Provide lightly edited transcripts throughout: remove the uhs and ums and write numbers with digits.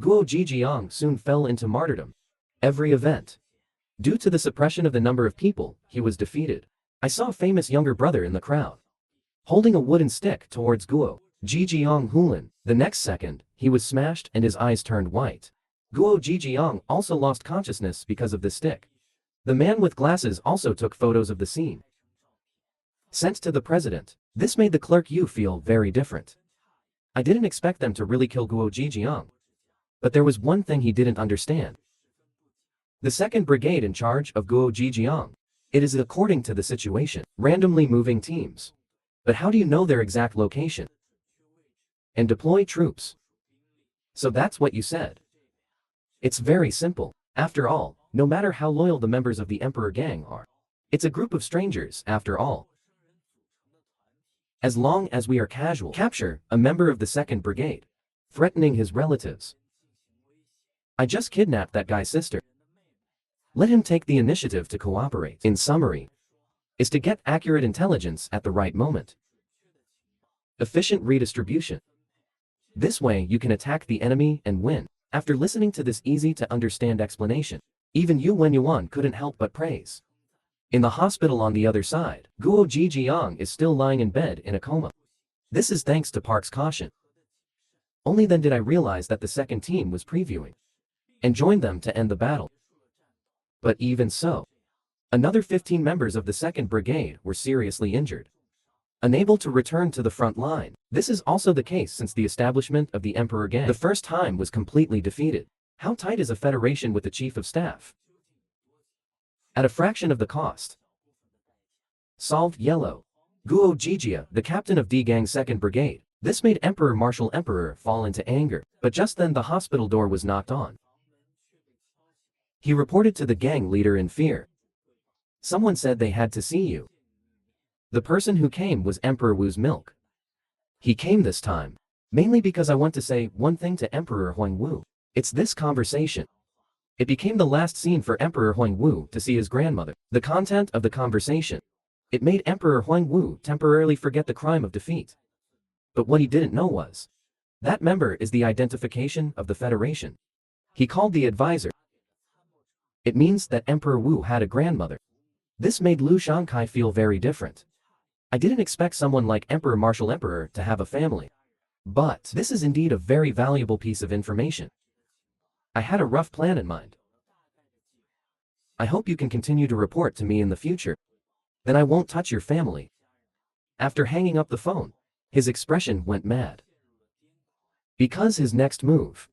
Guo Zhijiang soon fell into martyrdom. Every event. Due to the suppression of the number of people, he was defeated. I saw a famous younger brother in the crowd, holding a wooden stick towards Guo Zhijiang Hulin. The next second, he was smashed and his eyes turned white. Guo Zhijiang also lost consciousness because of this stick. The man with glasses also took photos of the scene, sent to the president. This made the clerk Yu feel very different. I didn't expect them to really kill Guo Zhijiang. But there was one thing he didn't understand. The 2nd Brigade in charge of Guo Zhijiang. It is according to the situation, randomly moving teams. But how do you know their exact location? And deploy troops. So that's what you said. It's very simple. After all, no matter how loyal the members of the Emperor Gang are, it's a group of strangers, after all. As long as we are casual, capture a member of the 2nd Brigade, threatening his relatives. I just kidnapped that guy's sister. Let him take the initiative to cooperate. In summary, is to get accurate intelligence at the right moment. Efficient redistribution. This way you can attack the enemy and win. After listening to this easy-to-understand explanation, even Yu Wenyuan couldn't help but praise. In the hospital on the other side, Guo Zhijiang is still lying in bed in a coma. This is thanks to Park's caution. Only then did I realize that the 2nd team was previewing and joined them to end the battle. But even so, another 15 members of the 2nd Brigade were seriously injured, unable to return to the front line. This is also the case since the establishment of the Emperor Gang. The first time was completely defeated. How tight is a federation with the Chief of Staff? At a fraction of the cost. Solved. Yellow. Guo Zhijia, the captain of D Gang's 2nd Brigade. This made Emperor Marshal Emperor fall into anger, but just then the hospital door was knocked on. He reported to the gang leader in fear. Someone said they had to see you. The person who came was Emperor Wu's milk. He came this time, mainly because I want to say one thing to Emperor Huang Wu. It's this conversation. It became the last scene for Emperor Huang Wu to see his grandmother. The content of the conversation. It made Emperor Huang Wu temporarily forget the crime of defeat. But what he didn't know was, that member is the identification of the Federation. He called the advisor. It means that Emperor Wu had a grandmother. This made Lu Shankai feel very different. I didn't expect someone like Emperor Marshal Emperor to have a family. But this is indeed a very valuable piece of information. I had a rough plan in mind. I hope you can continue to report to me in the future. Then I won't touch your family. After hanging up the phone, his expression went mad. Because his next move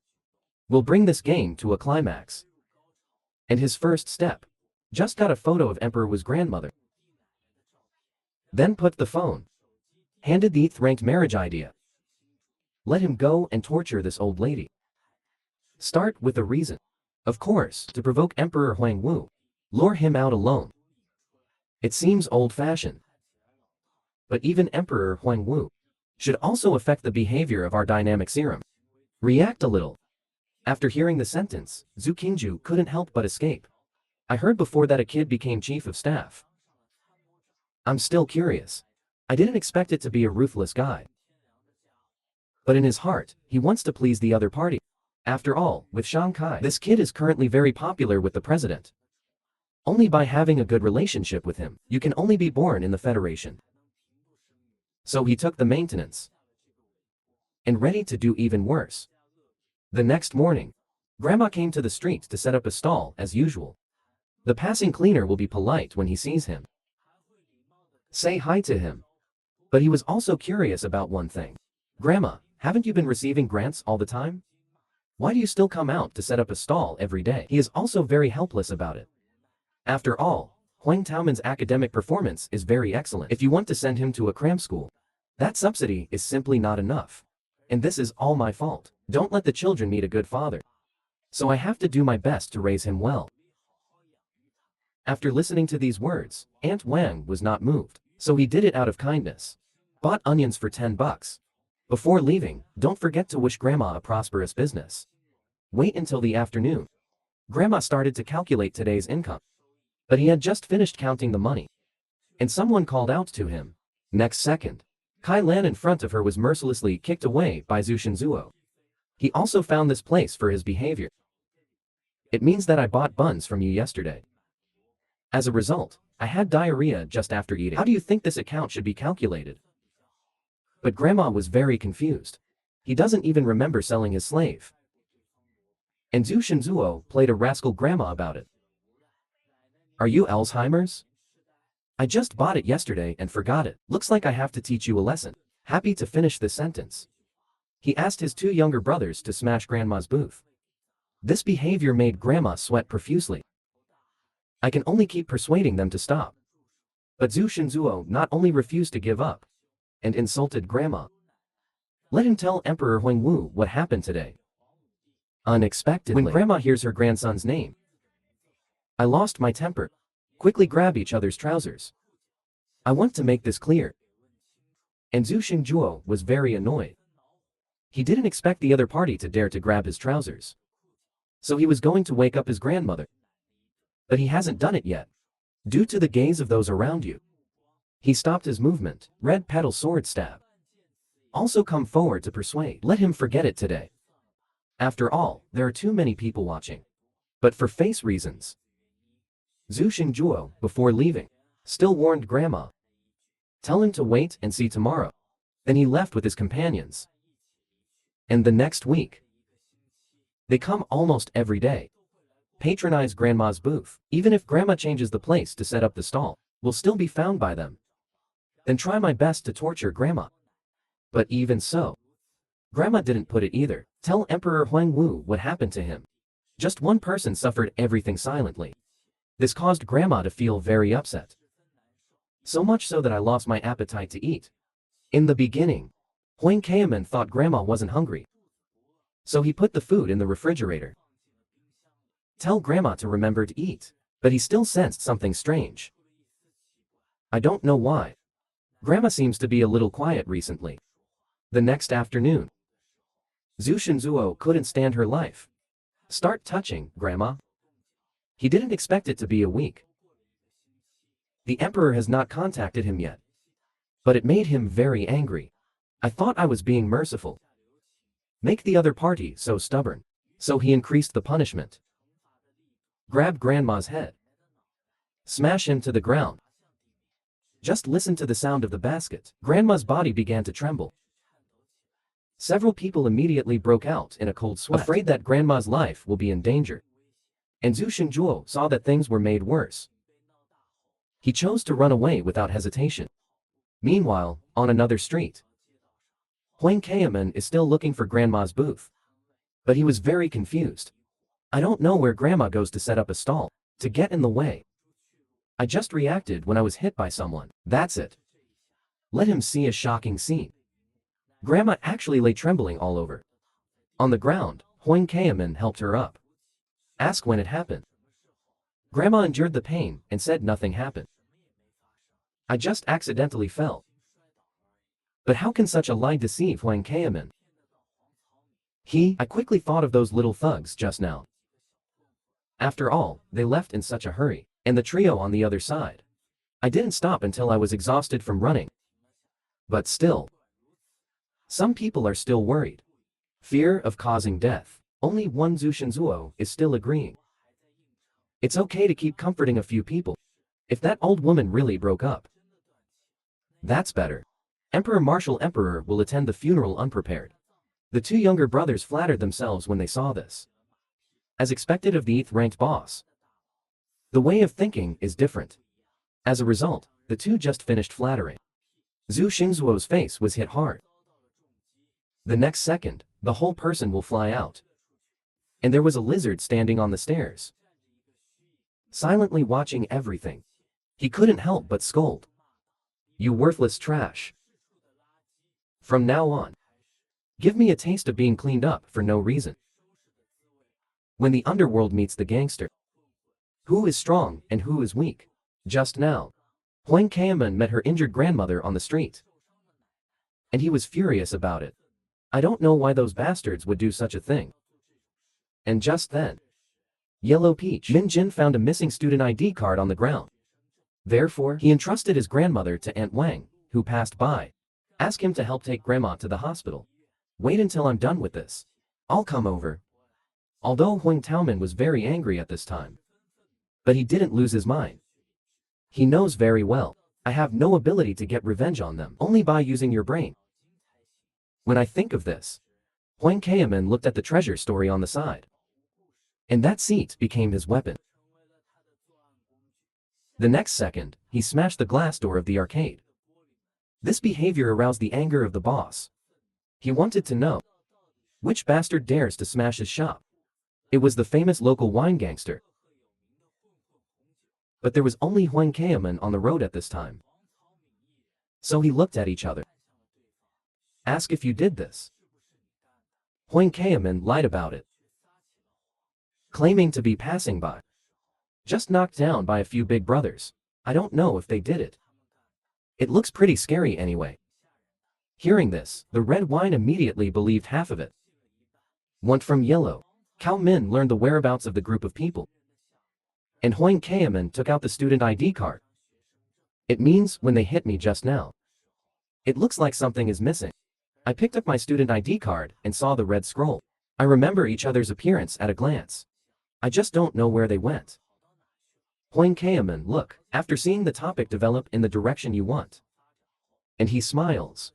will bring this game to a climax. And his first step, just got a photo of Emperor Wu's grandmother. Then put the phone. Handed the 8th-ranked marriage idea. Let him go and torture this old lady. Start with a reason. Of course, to provoke Emperor Huang Wu. Lure him out alone. It seems old-fashioned. But even Emperor Huang Wu should also affect the behavior of our dynamic serum. React a little. After hearing the sentence, Zhu Qingju couldn't help but escape. I heard before that a kid became chief of staff. I'm still curious. I didn't expect it to be a ruthless guy. But in his heart, he wants to please the other party. After all, with Shankai, this kid is currently very popular with the president. Only by having a good relationship with him, you can only be born in the Federation. So he took the maintenance. And ready to do even worse. The next morning, Grandma came to the street to set up a stall as usual. The passing cleaner will be polite when he sees him. Say hi to him. But he was also curious about one thing. Grandma, haven't you been receiving grants all the time? Why do you still come out to set up a stall every day? He is also very helpless about it. After all, Huang Taoman's academic performance is very excellent. If you want to send him to a cram school, that subsidy is simply not enough. And this is all my fault. Don't let the children meet a good father. So I have to do my best to raise him well. After listening to these words, Aunt Wang was not moved, so he did it out of kindness. Bought onions for $10. Before leaving, don't forget to wish Grandma a prosperous business. Wait until the afternoon. Grandma started to calculate today's income. But he had just finished counting the money. And someone called out to him. Next second, Kai Lan in front of her was mercilessly kicked away by Zhu Shenzuo. He also found this place for his behavior. It means that I bought buns from you yesterday. As a result, I had diarrhea just after eating. How do you think this account should be calculated? But Grandma was very confused. He doesn't even remember selling his slave. And Zhu Shenzuo played a rascal grandma about it. Are you Alzheimer's? I just bought it yesterday and forgot it. Looks like I have to teach you a lesson. Happy to finish this sentence. He asked his two younger brothers to smash Grandma's booth. This behavior made Grandma sweat profusely. I can only keep persuading them to stop. But Zhu Shenzuo not only refused to give up, and insulted Grandma. Let him tell Emperor Huangwu what happened today. Unexpectedly, when Grandma hears her grandson's name, I lost my temper. Quickly grab each other's trousers. I want to make this clear. And Zhu Xingjuo was very annoyed. He didn't expect the other party to dare to grab his trousers. So he was going to wake up his grandmother. But he hasn't done it yet. Due to the gaze of those around you. He stopped his movement, red petal sword stab. Also come forward to persuade. Let him forget it today. After all, there are too many people watching. But for face reasons. Zhu Xingjuo, before leaving, still warned Grandma. Tell him to wait and see tomorrow. Then he left with his companions. And the next week, they come almost every day. Patronize Grandma's booth. Even if Grandma changes the place to set up the stall, will still be found by them. Then try my best to torture Grandma. But even so, Grandma didn't put it either. Tell Emperor Huangwu what happened to him. Just one person suffered everything silently. This caused Grandma to feel very upset. So much so that I lost my appetite to eat. In the beginning, Huang Kaeman thought Grandma wasn't hungry. So he put the food in the refrigerator. Tell Grandma to remember to eat. But he still sensed something strange. I don't know why. Grandma seems to be a little quiet recently. The next afternoon, Zhu Shenzuo couldn't stand her life. Start touching, Grandma. He didn't expect it to be a week. The emperor has not contacted him yet. But it made him very angry. I thought I was being merciful. Make the other party so stubborn. So he increased the punishment. Grab Grandma's head. Smash him to the ground. Just listen to the sound of the basket. Grandma's body began to tremble. Several people immediately broke out in a cold sweat, afraid that Grandma's life will be in danger. And Zhu Xingjuo saw that things were made worse. He chose to run away without hesitation. Meanwhile, on another street, Huang Kaeman is still looking for Grandma's booth. But he was very confused. I don't know where Grandma goes to set up a stall, to get in the way. I just reacted when I was hit by someone. That's it. Let him see a shocking scene. Grandma actually lay trembling all over. On the ground, Huang Kaeman helped her up. Ask when it happened. Grandma endured the pain and said nothing happened. I just accidentally fell. But how can such a lie deceive Huang Kaeman? I quickly thought of those little thugs just now. After all, they left in such a hurry, and the trio on the other side. I didn't stop until I was exhausted from running. But still, some people are still worried. Fear of causing death. Only one Zhu Shenzuo is still agreeing. It's okay to keep comforting a few people. If that old woman really broke up. That's better. Emperor Martial Emperor will attend the funeral unprepared. The two younger brothers flattered themselves when they saw this. As expected of the 8th-ranked boss. The way of thinking is different. As a result, the two just finished flattering. Zhu Xingzuo's face was hit hard. The next second, the whole person will fly out. And there was a lizard standing on the stairs. Silently watching everything. He couldn't help but scold. You worthless trash. From now on, give me a taste of being cleaned up for no reason. When the underworld meets the gangster. Who is strong and who is weak? Just now, Huang Kaeman met her injured grandmother on the street. And he was furious about it. I don't know why those bastards would do such a thing. And just then, Yellow Peach Min Jin found a missing student ID card on the ground. Therefore, he entrusted his grandmother to Aunt Wang, who passed by. Ask him to help take Grandma to the hospital. Wait until I'm done with this. I'll come over. Although Huang Taoman was very angry at this time. But he didn't lose his mind. He knows very well, I have no ability to get revenge on them, only by using your brain. When I think of this, Huang Taoman looked at the treasure story on the side. And that seat became his weapon. The next second, he smashed the glass door of the arcade. This behavior aroused the anger of the boss. He wanted to know, which bastard dares to smash his shop? It was the famous local wine gangster. But there was only Huang Taoman on the road at this time. So he looked at each other. Ask if you did this. Huang Taoman lied about it, claiming to be passing by. Just knocked down by a few big brothers. I don't know if they did it. It looks pretty scary anyway. Hearing this, the red wine immediately believed half of it. One from yellow. Cao Min learned the whereabouts of the group of people. And Huang Taoman took out the student ID card. It means when they hit me just now. It looks like something is missing. I picked up my student ID card and saw the red scroll. I remember each other's appearance at a glance. I just don't know where they went. Huang Taoman, look, after seeing the topic develop in the direction you want. And he smiles.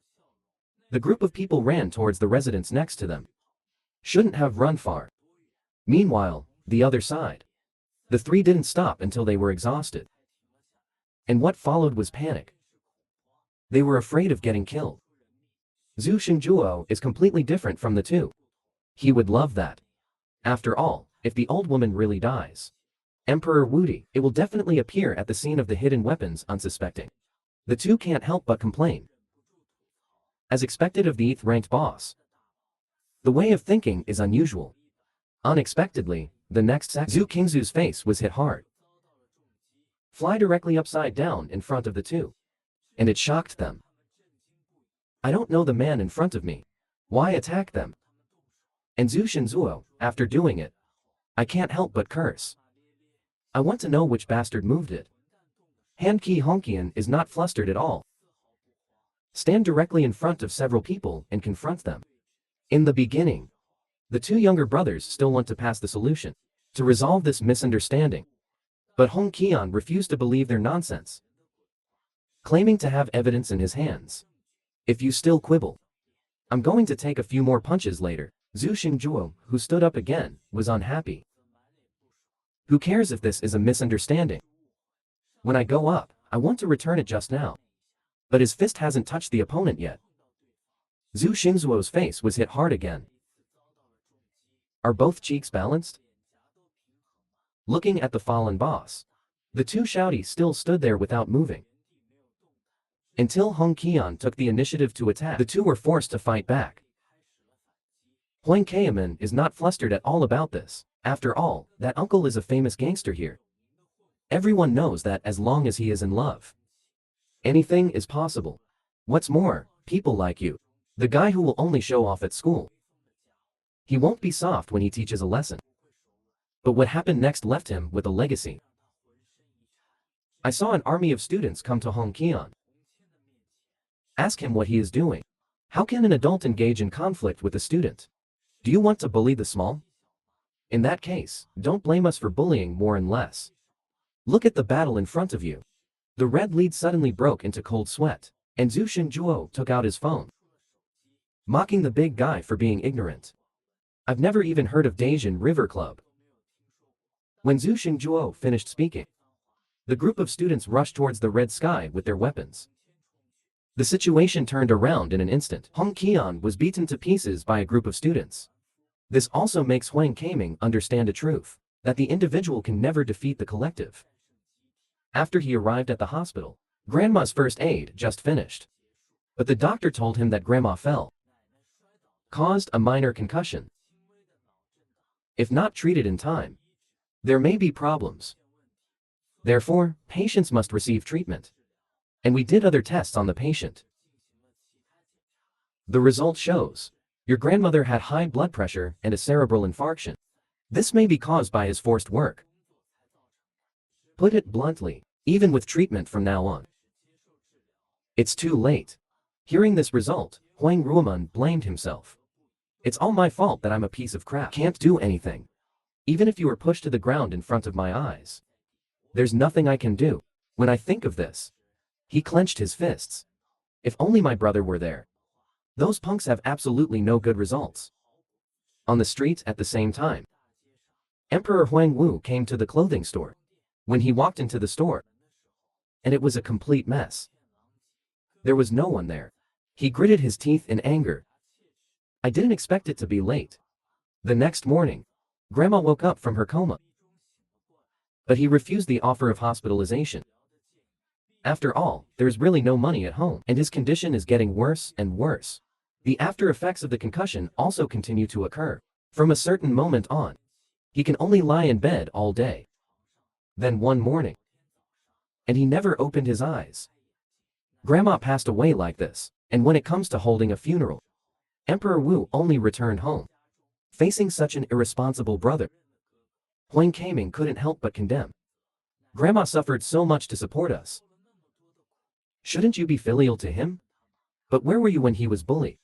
The group of people ran towards the residence next to them. Shouldn't have run far. Meanwhile, the other side. The three didn't stop until they were exhausted. And what followed was panic. They were afraid of getting killed. Zhu Xingjuo is completely different from the two. He would love that. After all, if the old woman really dies, Emperor Wudi, it will definitely appear at the scene of the hidden weapons unsuspecting. The two can't help but complain. As expected of the 8th ranked boss. The way of thinking is unusual. Unexpectedly, the next second, Zhu Qingzu's face was hit hard. Fly directly upside down in front of the two. And it shocked them. I don't know the man in front of me. Why attack them? And Zhu Xingzuo, after doing it, I can't help but curse. I want to know which bastard moved it. Han Ki Hongqian is not flustered at all. Stand directly in front of several people and confront them. In the beginning, the two younger brothers still want to pass the solution to resolve this misunderstanding. But Hong Qian refused to believe their nonsense, claiming to have evidence in his hands. If you still quibble, I'm going to take a few more punches later. Zhu Xingjuo, who stood up again, was unhappy. Who cares if this is a misunderstanding? When I go up, I want to return it just now. But his fist hasn't touched the opponent yet. Zhu Xingzuo's face was hit hard again. Are both cheeks balanced? Looking at the fallen boss, the two shouties still stood there without moving. Until Hong Qian took the initiative to attack, the two were forced to fight back. Huang Taoman is not flustered at all about this. After all, that uncle is a famous gangster here. Everyone knows that as long as he is in love, anything is possible. What's more, people like you, the guy who will only show off at school. He won't be soft when he teaches a lesson. But what happened next left him with a legacy. I saw an army of students come to Hong Qian. Ask him what he is doing. How can an adult engage in conflict with a student? Do you want to bully the small? In that case, don't blame us for bullying more and less. Look at the battle in front of you. The red lead suddenly broke into cold sweat, and Zhu Xingjuo took out his phone, mocking the big guy for being ignorant. I've never even heard of Daejeon River Club. When Zhu Xingjuo finished speaking, the group of students rushed towards the red sky with their weapons. The situation turned around in an instant. Hong Qian was beaten to pieces by a group of students. This also makes Huang Kaming understand a truth, that the individual can never defeat the collective. After he arrived at the hospital, Grandma's first aid just finished. But the doctor told him that Grandma fell, caused a minor concussion. If not treated in time, there may be problems. Therefore, patients must receive treatment. And we did other tests on the patient. The result shows your grandmother had high blood pressure and a cerebral infarction. This may be caused by his forced work. Put it bluntly, even with treatment from now on, it's too late. Hearing this result, Huang Ruoman blamed himself. It's all my fault that I'm a piece of crap. Can't do anything. Even if you were pushed to the ground in front of my eyes. There's nothing I can do. When I think of this. He clenched his fists. If only my brother were there. Those punks have absolutely no good results. On the street at the same time. Emperor Huang Wu came to the clothing store. When he walked into the store. And it was a complete mess. There was no one there. He gritted his teeth in anger. I didn't expect it to be late. The next morning, Grandma woke up from her coma. But he refused the offer of hospitalization. After all, there's really no money at home, and his condition is getting worse and worse. The after effects of the concussion also continue to occur. From a certain moment on, he can only lie in bed all day. Then one morning, and he never opened his eyes. Grandma passed away like this, and when it comes to holding a funeral, Emperor Wu only returned home. Facing such an irresponsible brother, Huang Kaming couldn't help but condemn. Grandma suffered so much to support us. Shouldn't you be filial to him? But where were you when he was bullied?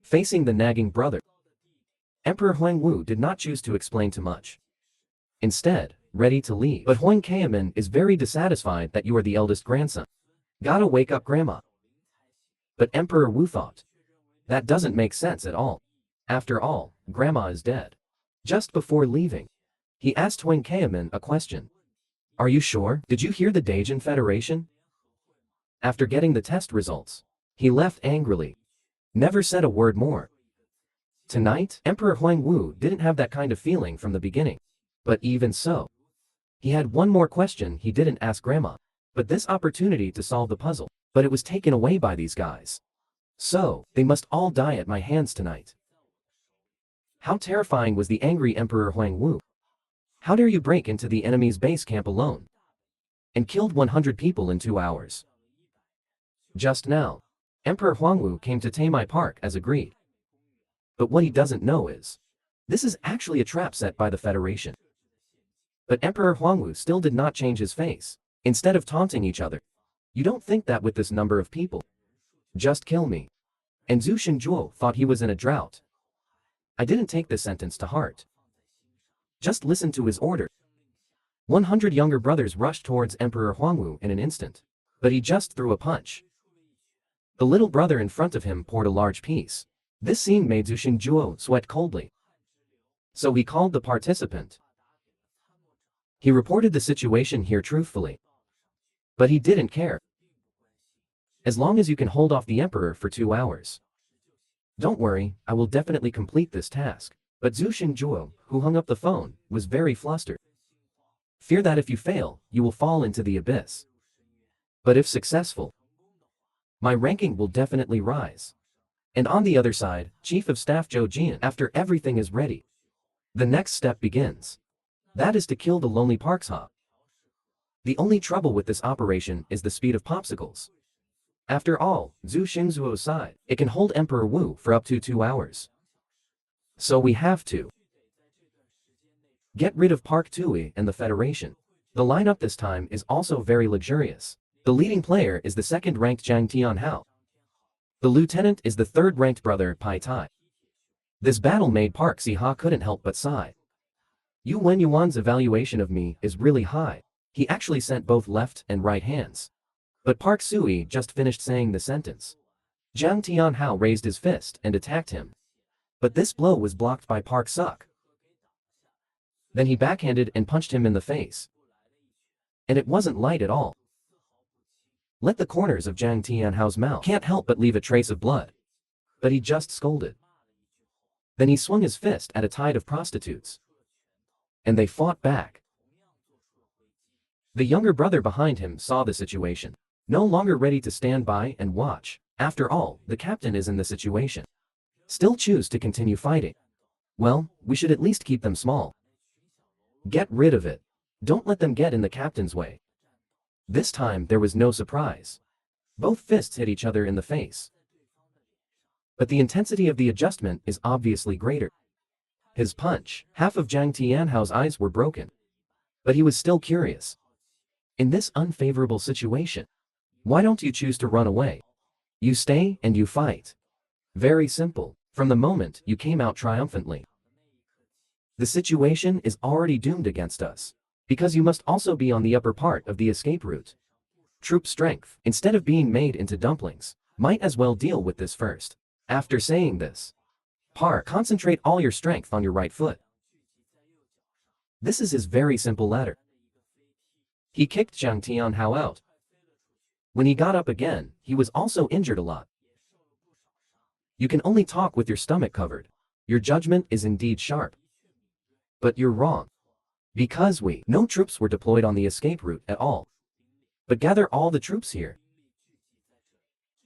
Facing the nagging brother, Emperor Huang Wu did not choose to explain too much. Instead, ready to leave. But Huang Kaming is very dissatisfied that you are the eldest grandson. Gotta wake up Grandma. But Emperor Wu thought. That doesn't make sense at all. After all, Grandma is dead. Just before leaving, he asked Huang Kaming a question. Are you sure? Did you hear the Daijin Federation? After getting the test results, he left angrily. Never said a word more. Tonight, Emperor Huang Wu didn't have that kind of feeling from the beginning. But even so, he had one more question he didn't ask Grandma. But this opportunity to solve the puzzle. But it was taken away by these guys. So, they must all die at my hands tonight. How terrifying was the angry Emperor Huang Wu. How dare you break into the enemy's base camp alone? And killed 100 people in 2 hours. Just now, Emperor Huang Wu came to Taimai Park as agreed. But what he doesn't know is, this is actually a trap set by the Federation. But Emperor Huang Wu still did not change his face. Instead of taunting each other, you don't think that with this number of people. Just kill me. And Zhu Xingzhuo thought he was in a drought. I didn't take this sentence to heart. Just listen to his order. 100 younger brothers rushed towards Emperor Huang Wu in an instant. But he just threw a punch. The little brother in front of him poured a large piece. This scene made Zhu Xingzhuo sweat coldly. So he called the participant. He reported the situation here truthfully. But he didn't care. As long as you can hold off the emperor for 2 hours. Don't worry, I will definitely complete this task. But Zhu Xingzhuo, who hung up the phone, was very flustered. Fear that if you fail, you will fall into the abyss. But if successful, my ranking will definitely rise. And on the other side, Chief of Staff Zhou Jian, after everything is ready, the next step begins. That is to kill the lonely Parks Hop. The only trouble with this operation is the speed of popsicles. After all, Zhu Xingzhuo's side, it can hold Emperor Wu for up to 2 hours. So we have to get rid of Park Tui and the Federation. The lineup this time is also very luxurious. The leading player is the second-ranked Zhang Tianhao. The lieutenant is the third-ranked brother Pai Tai. This battle made Park Siha couldn't help but sigh. Yu Wenyuan's evaluation of me is really high. He actually sent both left and right hands. But Park Sui just finished saying the sentence. Zhang Tianhao raised his fist and attacked him. But this blow was blocked by Park Suk. Then he backhanded and punched him in the face. And it wasn't light at all. Let the corners of Zhang Tianhao's mouth can't help but leave a trace of blood. But he just scolded. Then he swung his fist at a tide of prostitutes. And they fought back. The younger brother behind him saw the situation. No longer ready to stand by and watch. After all, the captain is in the situation. Still choose to continue fighting. Well, we should at least keep them small. Get rid of it. Don't let them get in the captain's way. This time there was no surprise. Both fists hit each other in the face. But the intensity of the adjustment is obviously greater. His punch, half of Zhang Tianhao's eyes were broken. But he was still curious. In this unfavorable situation, why don't you choose to run away? You stay and you fight. Very simple. from the moment you came out triumphantly. The situation is already doomed against us, because you must also be on the upper part of the escape route. Troop strength, instead of being made into dumplings, might as well deal with this first. After saying this, Park, concentrate all your strength on your right foot. This is his very simple ladder. He kicked Zhang Tianhao out. When he got up again, he was also injured a lot. You can only talk with your stomach covered. Your judgment is indeed sharp. But you're wrong. Because no troops were deployed on the escape route at all. But gather all the troops here.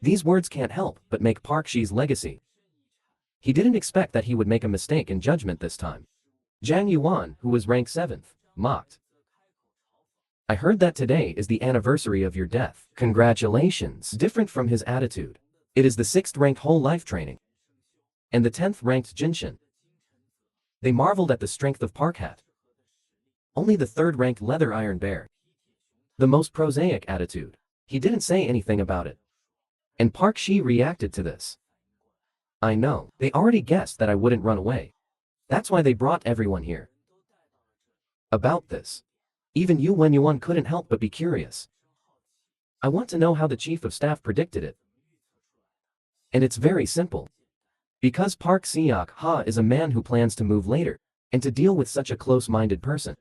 These words can't help but make Park Shi's legacy. He didn't expect that he would make a mistake in judgment this time. Zhang Yuan, who was ranked 7th, mocked. I heard that today is the anniversary of your death. Congratulations. Different from his attitude. It is the 6th ranked whole life training. And the 10th ranked Jinshin. They marveled at the strength of Park Hat. Only the 3rd ranked leather iron bear. The most prosaic attitude. He didn't say anything about it. And Park Shi reacted to this. I know, they already guessed that I wouldn't run away. That's why they brought everyone here. About this. Even you Wen Yuan couldn't help but be curious. I want to know how the chief of staff predicted it. And it's very simple. Because Park Siak Ha is a man who plans to move later, and to deal with such a close-minded person.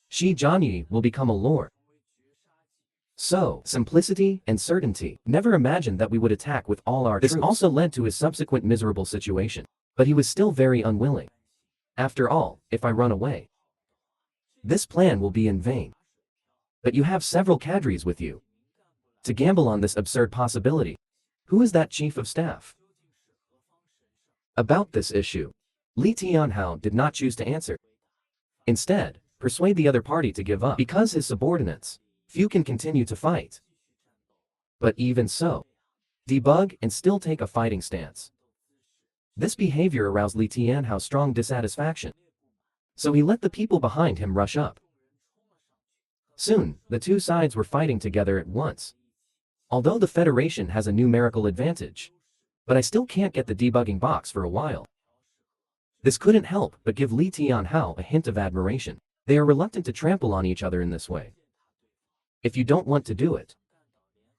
Shi Jianyi will become a lord. So, simplicity and certainty. Never imagined that we would attack with all our troops. This also led to his subsequent miserable situation. But he was still very unwilling. After all, if I run away, this plan will be in vain. But you have several cadres with you. To gamble on this absurd possibility. Who is that chief of staff? About this issue, Li Tianhao did not choose to answer. Instead, persuade the other party to give up. Because his subordinates, few can continue to fight. But even so, debug and still take a fighting stance. This behavior aroused Li Tianhao's strong dissatisfaction. So he let the people behind him rush up. Soon, the two sides were fighting together at once. Although the Federation has a numerical advantage, but I still can't get the debugging box for a while. This couldn't help but give Li Tianhao a hint of admiration. They are reluctant to trample on each other in this way. If you don't want to do it,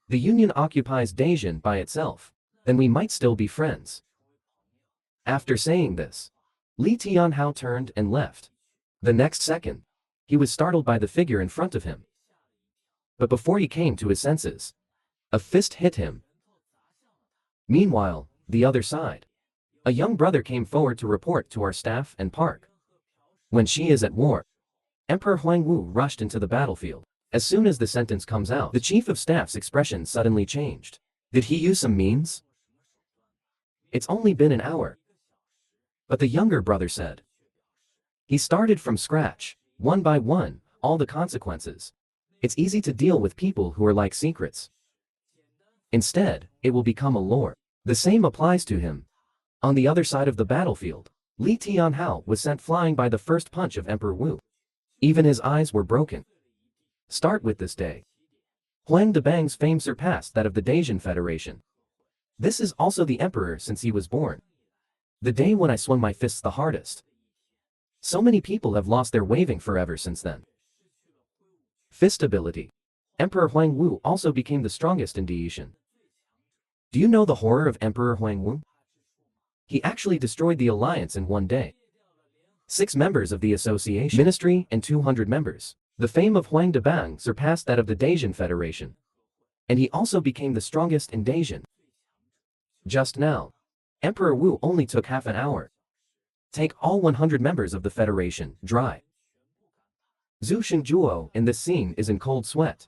the Union occupies Daejeon by itself, then we might still be friends. After saying this, Li Tianhao turned and left. The next second, he was startled by the figure in front of him. But before he came to his senses, a fist hit him. Meanwhile, the other side. A young brother came forward to report to our staff and Park. When she is at war. Emperor Huangwu rushed into the battlefield. As soon as the sentence comes out, the chief of staff's expression suddenly changed. Did he use some means? It's only been an hour. But the younger brother said. He started from scratch, one by one, all the consequences. It's easy to deal with people who are like secrets. Instead, it will become a lore. The same applies to him. On the other side of the battlefield, Li Tianhao was sent flying by the first punch of Emperor Wu. Even his eyes were broken. Start with this day. Huang Debang's fame surpassed that of the Daejeon Federation. This is also the emperor since he was born. The day when I swung my fists the hardest. So many people have lost their waving forever since then. Fist ability. Emperor Huangwu also became the strongest in Daejeon. Do you know the horror of Emperor Huangwu? He actually destroyed the alliance in one day. 6 members of the association, ministry, and 200 members. The fame of Huang Debang surpassed that of the Daejeon Federation. And he also became the strongest in Daejeon. Just now, Emperor Wu only took half an hour. Take all 100 members of the Federation, dry. Zhu Xingjuo in this scene is in cold sweat.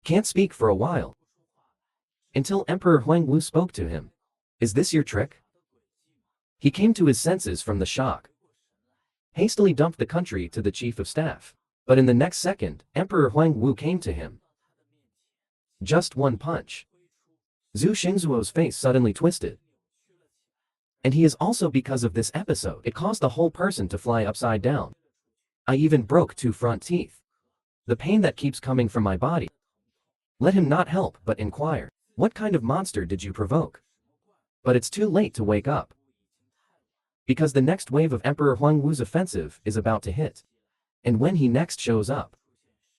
Can't speak for a while. Until Emperor Huangwu spoke to him. Is this your trick? He came to his senses from the shock. Hastily dumped the country to the chief of staff. But in the next second, Emperor Huangwu came to him. Just one punch. Zhu Xingzuo's face suddenly twisted. And he is also because of this episode. It caused the whole person to fly upside down. I even broke 2 front teeth. The pain that keeps coming from my body. Let him not help but inquire. What kind of monster did you provoke? But it's too late to wake up. Because the next wave of Emperor Huangwu's offensive is about to hit. And when he next shows up,